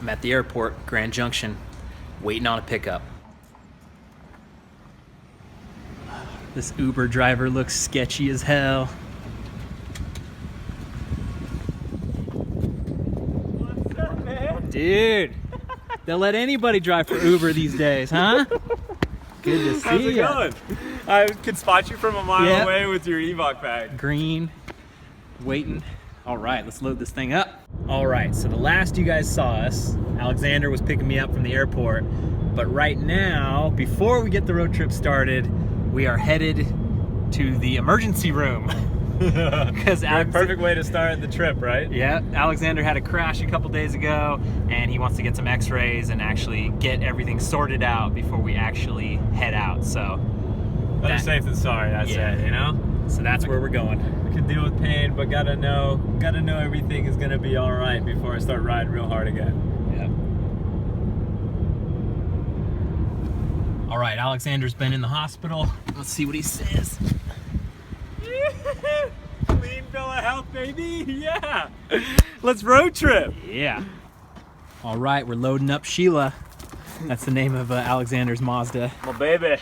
I'm at the airport, Grand Junction, waiting on a pickup. This Uber driver looks sketchy as hell. What's up, man? Dude, they'll let anybody drive for Uber these days, huh? Good to see you. How's it going? I could spot you from a mile away with your Evoc bag. Green, waiting. All right, let's load this thing up. All right, so the last you guys saw us, Alexander was picking me up from the airport. But right now, before we get the road trip started, we are headed to the emergency room. Because perfect way to start the trip, right? Yeah, Alexander had a crash a couple days ago, and he wants to get some x-rays and actually get everything sorted out before we actually head out. So better safe than sorry, I say, you know? So that's where we're going. We can deal with pain, but gotta know everything is gonna be all right before I start riding real hard again. Yeah. All right, Alexander's been in the hospital. Let's see what he says. Clean bill of health, baby. Yeah. Let's road trip. Yeah. All right, we're loading up Sheila. That's the name of Alexander's Mazda. My baby.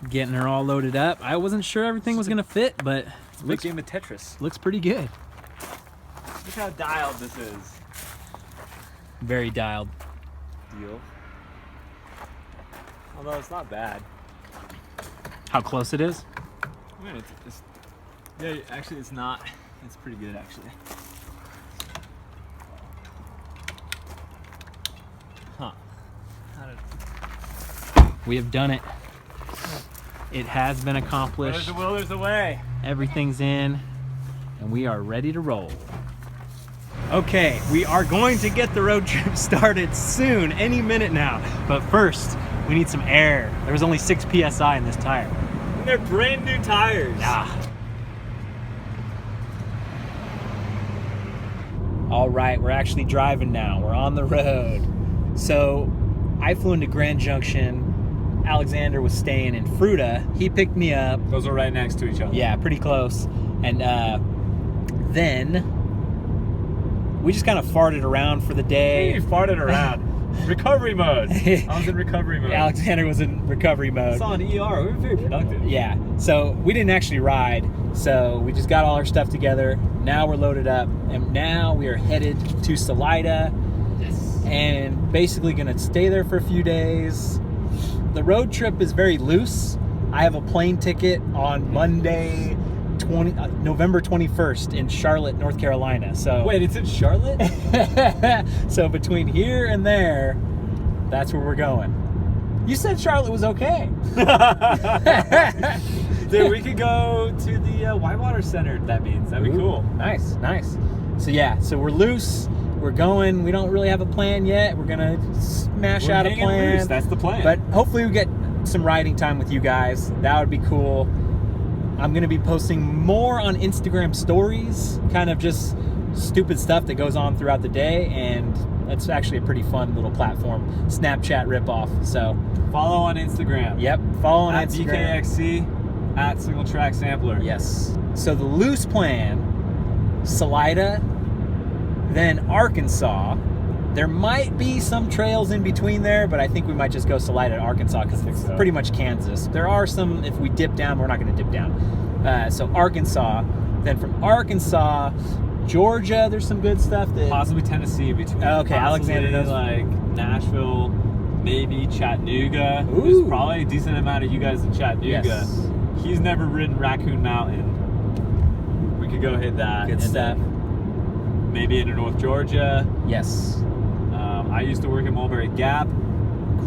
Getting her all loaded up. I wasn't sure everything was gonna fit, but it's a big game of Tetris. Looks pretty good. Look how dialed this is. Very dialed. Deal. Although it's not bad. How close it is? I mean, it's yeah, actually it's not. It's pretty good, actually. Huh. We have done it. It has been accomplished. There's a will, there's a way. Everything's in, and we are ready to roll. Okay, we are going to get the road trip started soon, any minute now. But first, we need some air. There was only 6 PSI in this tire. And they're brand new tires. Yeah. All right, we're actually driving now. We're on the road. So I flew into Grand Junction. Alexander was staying in Fruta. He picked me up. Those are right next to each other. Yeah, pretty close. And then we just kind of farted around for the day. Hey, you farted around. Recovery mode. I was in recovery mode. Alexander was in recovery mode. It's on ER. We were very productive. Yeah. So we didn't actually ride. So we just got all our stuff together. Now we're loaded up. And now we are headed to Salida. Yes. And basically going to stay there for a few days. The road trip is very loose. I have a plane ticket on Monday, November 21st in Charlotte, North Carolina. So wait, it's in Charlotte? So between here and there, that's where we're going. You said Charlotte was okay. Dude, we could go to the Whitewater Center, that means. That'd be cool. Nice, nice. So yeah, so we're loose. We're going. We don't really have a plan yet. We're gonna smash out a plan. Loose. That's the plan. But hopefully we get some riding time with you guys. That would be cool. I'm gonna be posting more on Instagram stories, kind of just stupid stuff that goes on throughout the day, and that's actually a pretty fun little platform. Snapchat ripoff. So follow on Instagram. Yep. Follow on at Instagram. BKXC at Single Track Sampler. Yes. So the loose plan: Salida, then Arkansas. There might be some trails in between there, but I think we might just go Salida to Arkansas because it's pretty much Kansas. There are some, if we dip down, we're not going to dip down. So Arkansas. Then from Arkansas, Georgia, there's some good stuff. Possibly Tennessee between. Okay, Alexander knows. Like Nashville, maybe Chattanooga. Ooh. There's probably a decent amount of you guys in Chattanooga. Yes. He's never ridden Raccoon Mountain. We could go hit that. Good stuff. Maybe into North Georgia. Yes. I used to work at Mulberry Gap.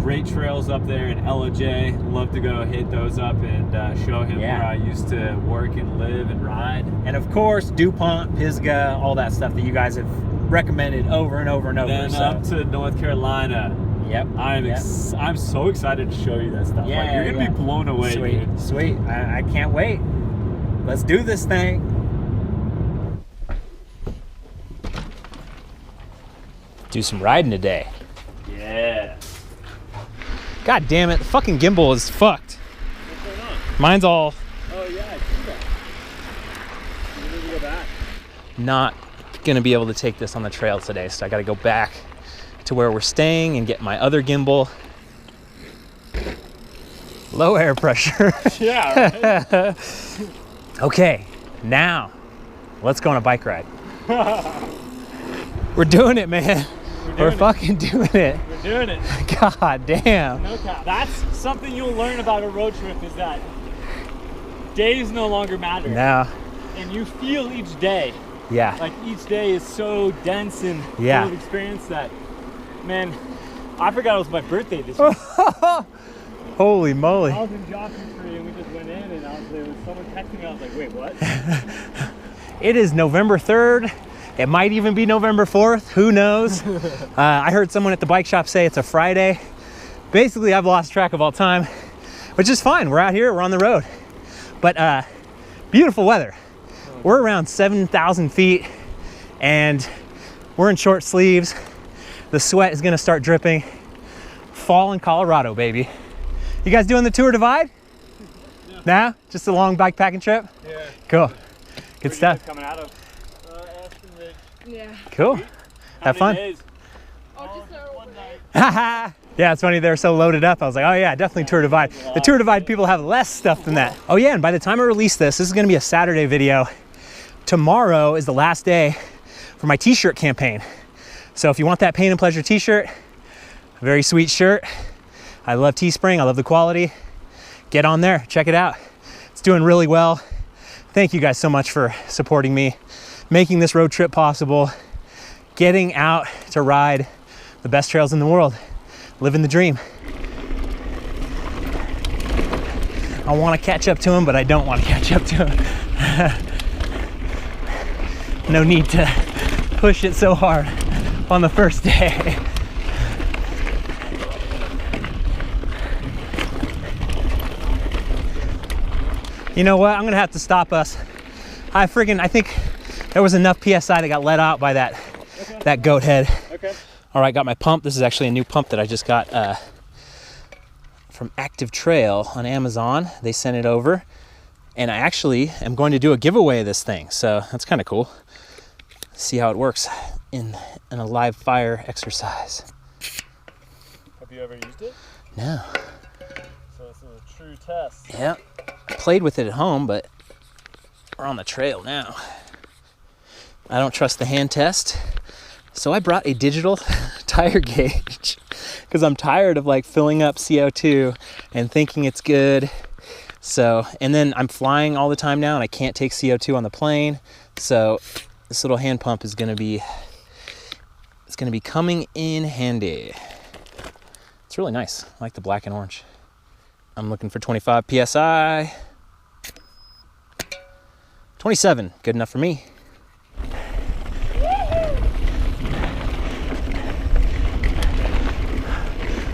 Great trails up there in LOJ. Love to go hit those up and show him where I used to work and live and ride. And of course, DuPont, Pisgah, all that stuff that you guys have recommended over and over and over. Then up to North Carolina. Yep. I'm so excited to show you that stuff. Yeah, like, you're gonna be blown away. Sweet, dude. Sweet. I can't wait. Let's do this thing. Do some riding today. Yeah. God damn it, the fucking gimbal is fucked. What's going on? Mine's all... Oh yeah, I see that. You need to go back. Not gonna be able to take this on the trail today, so I gotta go back to where we're staying and get my other gimbal. Low air pressure. Yeah, right? Okay, now let's go on a bike ride. We're doing it, man. We're fucking doing it. We're doing it. God damn. No cap. That's something you'll learn about a road trip, is that days no longer matter. No. And you feel each day. Yeah. Like each day is so dense and full of experience that, man, I forgot it was my birthday this week. Holy moly. I was in Joshua Tree and we just went in and there was someone texting me. I was like, wait, what? It is November 3rd. It might even be November 4th. Who knows? I heard someone at the bike shop say it's a Friday. Basically, I've lost track of all time, which is fine. We're out here, we're on the road. But beautiful weather. We're around 7,000 feet and we're in short sleeves. The sweat is gonna start dripping. Fall in Colorado, baby. You guys doing the Tour Divide? No. Nah? Just a long bike packing trip? Yeah. Cool. Good stuff. Coming out of Aspen Ridge. Yeah. Cool. Have fun. Days? Oh, just one night. Haha. Yeah, it's funny, they're so loaded up. I was like, oh yeah, definitely Tour Divide. The Tour Divide people have less stuff than that. Oh yeah, and by the time I release this is gonna be a Saturday video. Tomorrow is the last day for my t-shirt campaign. So if you want that Pain and Pleasure t-shirt, a very sweet shirt. I love Teespring, I love the quality. Get on there, check it out. It's doing really well. Thank you guys so much for supporting me, making this road trip possible, getting out to ride the best trails in the world, living the dream. I want to catch up to him, but I don't want to catch up to him. No need to push it so hard on the first day. You know what? I'm gonna have to stop us. I think there was enough PSI that got let out by that goat head. Okay. All right, got my pump. This is actually a new pump that I just got from Active Trail on Amazon. They sent it over, and I actually am going to do a giveaway of this thing. So that's kind of cool. See how it works in a live fire exercise. Have you ever used it? No. So this is a true test. Yeah. I played with it at home, but we're on the trail now. I don't trust the hand test, so I brought a digital tire gauge because I'm tired of like filling up CO2 and thinking it's good. So, and then I'm flying all the time now and I can't take CO2 on the plane. So this little hand pump is gonna be coming in handy. It's really nice. I like the black and orange. I'm looking for 25 PSI. 27, good enough for me.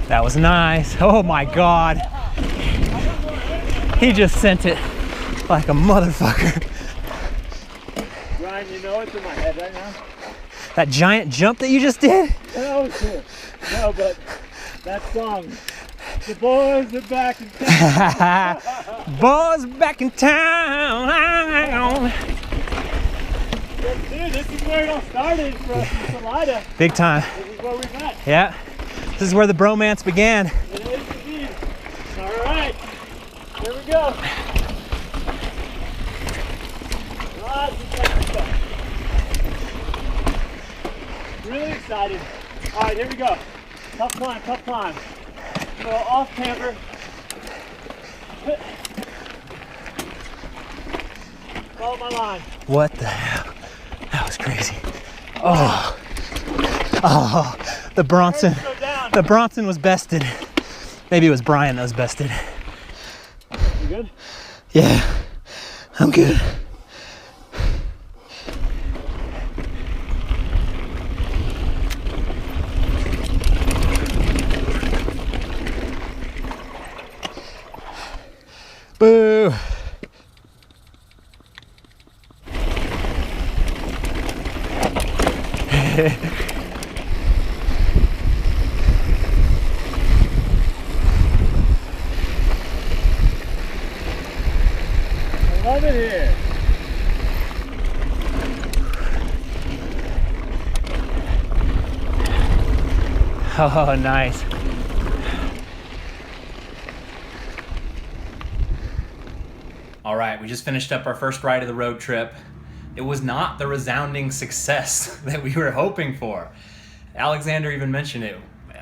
That was nice. Oh my God. He just sent it like a motherfucker. Ryan, you know what's in my head right now? That giant jump that you just did? That was cool. No, but that song. The boys are back in town. Boys back in town. Dude, this is where it all started for us in Salida. Big time. This is where we met. Yeah. This is where the bromance began. It is indeed. All right. Here we go. Lots of fun stuff. Really excited. All right, here we go. Tough climb, tough climb. So off camber. Follow my line. What the hell? That was crazy. Oh, the Bronson. The Bronson was bested. Maybe it was Brian that was bested. You good? Yeah, I'm good. Boo. I love it here. Oh, nice. All right, we just finished up our first ride of the road trip. It was not the resounding success that we were hoping for. Alexander even mentioned it.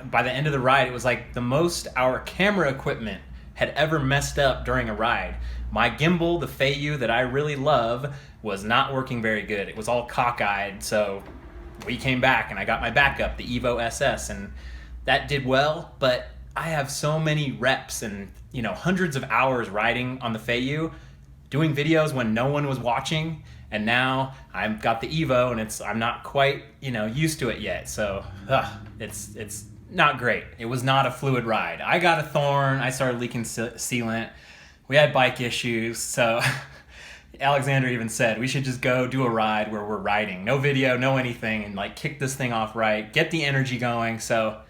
By the end of the ride, it was like the most our camera equipment had ever messed up during a ride. My gimbal, the Feiyu that I really love, was not working very good. It was all cockeyed, so we came back and I got my backup, the Evo SS, and that did well, but I have so many reps and, you know, hundreds of hours riding on the Feiyu, doing videos when no one was watching, and now I've got the Evo and I'm not quite, you know, used to it yet. So it's not great. It was not a fluid ride. I got a thorn. I started leaking sealant. We had bike issues. So Alexander even said we should just go do a ride where we're riding. No video, no anything, and like kick this thing off right, get the energy going. So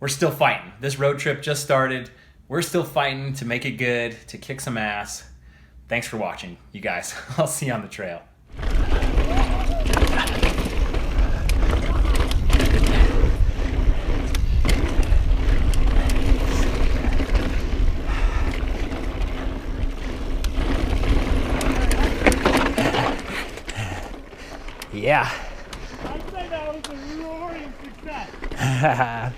we're still fighting. This road trip just started. We're still fighting to make it good, to kick some ass. Thanks for watching, you guys. I'll see you on the trail. Yeah. I'd say that was a roaring success.